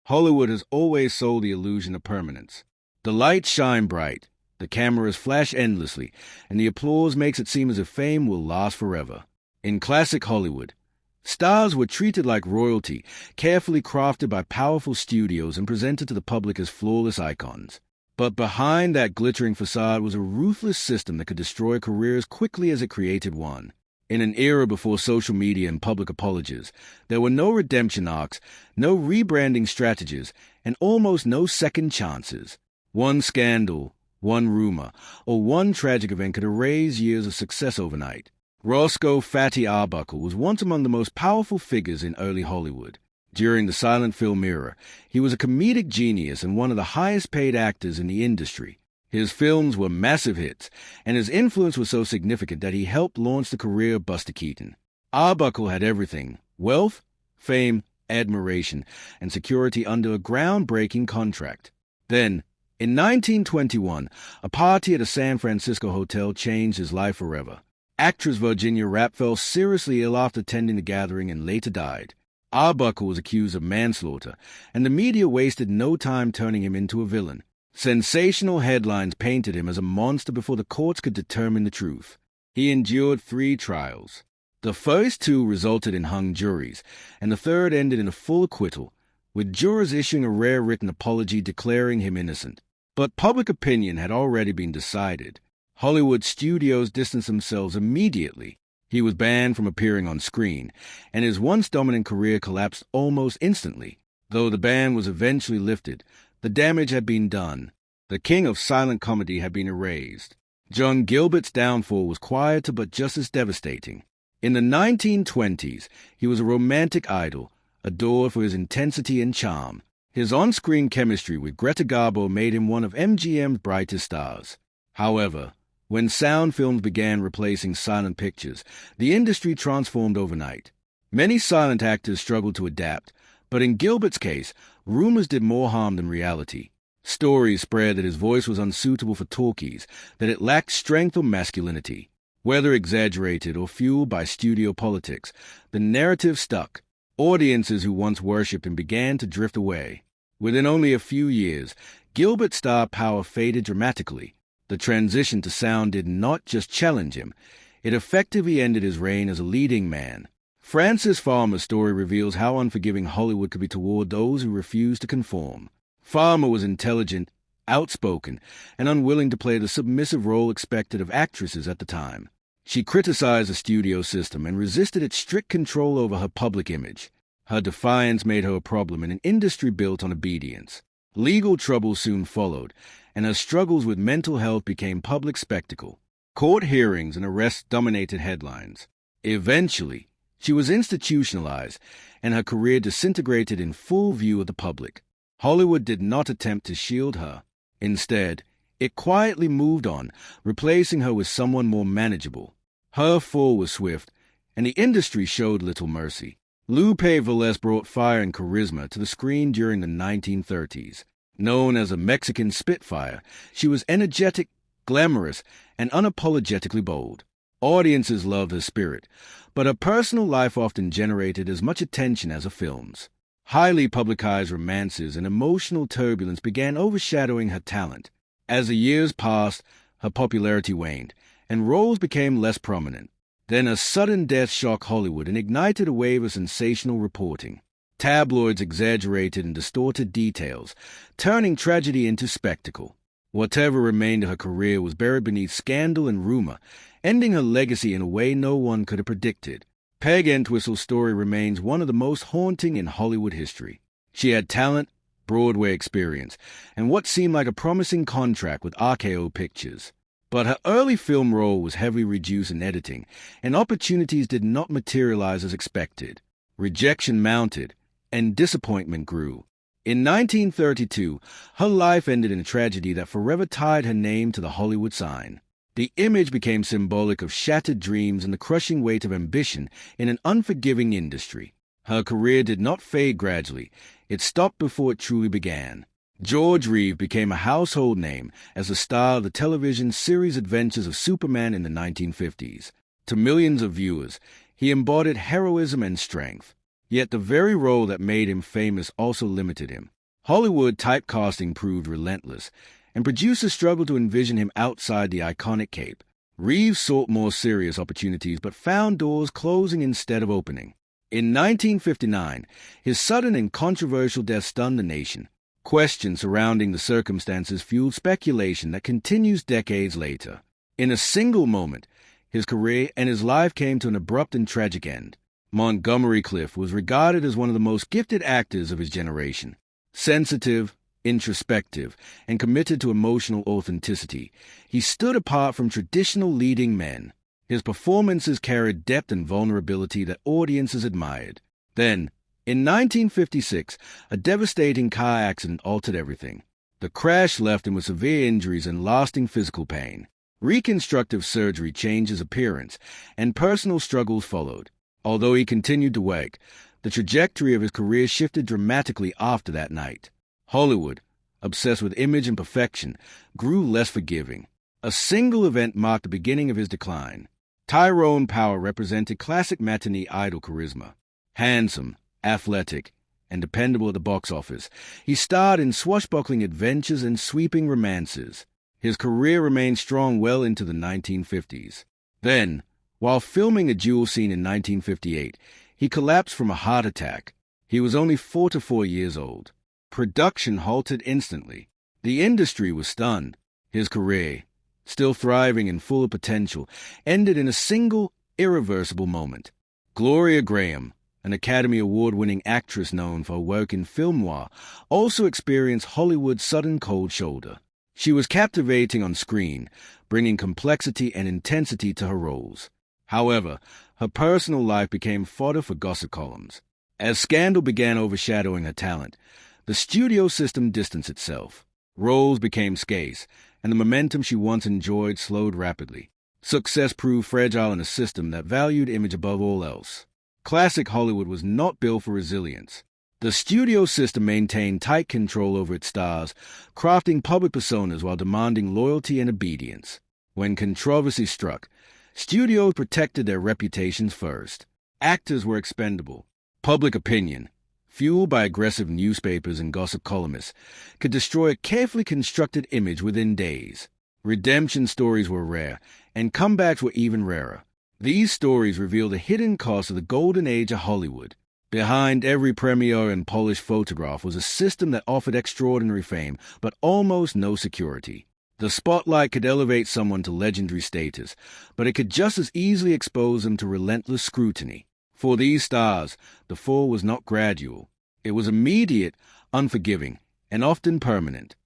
Hollywood has always sold the illusion of permanence. The lights shine bright, the cameras flash endlessly, and the applause makes it seem as if fame will last forever. In classic Hollywood, stars were treated like royalty, carefully crafted by powerful studios and presented to the public as flawless icons. But behind that glittering facade was a ruthless system that could destroy a career as quickly as it created one. In an era before social media and public apologies, there were no redemption arcs, no rebranding strategies, and almost no second chances. One scandal, one rumor, or one tragic event could erase years of success overnight. Roscoe "Fatty" Arbuckle was once among the most powerful figures in early Hollywood. During the silent film era, he was a comedic genius and one of the highest-paid actors in the industry. His films were massive hits, and his influence was so significant that he helped launch the career of Buster Keaton. Arbuckle had everything: wealth, fame, admiration, and security under a groundbreaking contract. Then, in 1921, a party at a San Francisco hotel changed his life forever. Actress Virginia Rappe fell seriously ill after attending the gathering and later died. Arbuckle was accused of manslaughter, and the media wasted no time turning him into a villain. Sensational headlines painted him as a monster before the courts could determine the truth. He endured 3 trials. The first 2 resulted in hung juries, and the third ended in a full acquittal, with jurors issuing a rare written apology declaring him innocent. But public opinion had already been decided. Hollywood studios distanced themselves immediately. He was banned from appearing on screen, and his once dominant career collapsed almost instantly. Though the ban was eventually lifted, the damage had been done. The king of silent comedy had been erased. John Gilbert's downfall was quieter but just as devastating. In the 1920s, he was a romantic idol, adored for his intensity and charm. His on-screen chemistry with Greta Garbo made him one of MGM's brightest stars. However, when sound films began replacing silent pictures, the industry transformed overnight. Many silent actors struggled to adapt, but in Gilbert's case, rumors did more harm than reality. Stories spread that his voice was unsuitable for talkies, that it lacked strength or masculinity. Whether exaggerated or fueled by studio politics, the narrative stuck. Audiences who once worshipped him began to drift away. Within only a few years, Gilbert's star power faded dramatically. The transition to sound did not just challenge him, it effectively ended his reign as a leading man. Frances Farmer's story reveals how unforgiving Hollywood could be toward those who refused to conform. Farmer was intelligent, outspoken, and unwilling to play the submissive role expected of actresses at the time. She criticized the studio system and resisted its strict control over her public image. Her defiance made her a problem in an industry built on obedience. Legal troubles soon followed, and her struggles with mental health became public spectacle. Court hearings and arrests dominated headlines. Eventually, she was institutionalized, and her career disintegrated in full view of the public. Hollywood did not attempt to shield her. Instead, it quietly moved on, replacing her with someone more manageable. Her fall was swift, and the industry showed little mercy. Lupe Velez brought fire and charisma to the screen during the 1930s. Known as a Mexican Spitfire, she was energetic, glamorous, and unapologetically bold. Audiences loved her spirit, but her personal life often generated as much attention as her films. Highly publicized romances and emotional turbulence began overshadowing her talent. As the years passed, her popularity waned, and roles became less prominent. Then a sudden death shocked Hollywood and ignited a wave of sensational reporting. Tabloids exaggerated and distorted details, turning tragedy into spectacle. Whatever remained of her career was buried beneath scandal and rumor, ending her legacy in a way no one could have predicted. Peg Entwistle's story remains one of the most haunting in Hollywood history. She had talent, Broadway experience, and what seemed like a promising contract with RKO Pictures. But her early film role was heavily reduced in editing, and opportunities did not materialize as expected. Rejection mounted, and disappointment grew. In 1932, her life ended in a tragedy that forever tied her name to the Hollywood sign. The image became symbolic of shattered dreams and the crushing weight of ambition in an unforgiving industry. Her career did not fade gradually. It stopped before it truly began. George Reeve became a household name as the star of the television series Adventures of Superman in the 1950s. To millions of viewers, he embodied heroism and strength. Yet the very role that made him famous also limited him. Hollywood typecasting proved relentless, and producers struggled to envision him outside the iconic cape. Reeves sought more serious opportunities but found doors closing instead of opening. In 1959, his sudden and controversial death stunned the nation. Questions surrounding the circumstances fueled speculation that continues decades later. In a single moment, his career and his life came to an abrupt and tragic end. Montgomery Clift was regarded as one of the most gifted actors of his generation. Sensitive, introspective, and committed to emotional authenticity, he stood apart from traditional leading men. His performances carried depth and vulnerability that audiences admired. Then, in 1956, a devastating car accident altered everything. The crash left him with severe injuries and lasting physical pain. Reconstructive surgery changed his appearance, and personal struggles followed. Although he continued to work, the trajectory of his career shifted dramatically after that night. Hollywood, obsessed with image and perfection, grew less forgiving. A single event marked the beginning of his decline. Tyrone Power represented classic matinee idol charisma. Handsome, athletic, and dependable at the box office, he starred in swashbuckling adventures and sweeping romances. His career remained strong well into the 1950s. Then, while filming a duel scene in 1958, he collapsed from a heart attack. He was only 44 years old. Production halted instantly. The industry was stunned. His career, still thriving and full of potential, ended in a single, irreversible moment. Gloria Graham, an Academy Award-winning actress known for her work in film noir, also experienced Hollywood's sudden cold shoulder. She was captivating on screen, bringing complexity and intensity to her roles. However, her personal life became fodder for gossip columns. As scandal began overshadowing her talent, the studio system distanced itself. Roles became scarce, and the momentum she once enjoyed slowed rapidly. Success proved fragile in a system that valued image above all else. Classic Hollywood was not built for resilience. The studio system maintained tight control over its stars, crafting public personas while demanding loyalty and obedience. When controversy struck, studios protected their reputations first. Actors were expendable. Public opinion, fueled by aggressive newspapers and gossip columnists, could destroy a carefully constructed image within days. Redemption stories were rare, and comebacks were even rarer. These stories reveal the hidden cost of the golden age of Hollywood. Behind every premiere and polished photograph was a system that offered extraordinary fame, but almost no security. The spotlight could elevate someone to legendary status, but it could just as easily expose them to relentless scrutiny. For these stars, the fall was not gradual. It was immediate, unforgiving, and often permanent.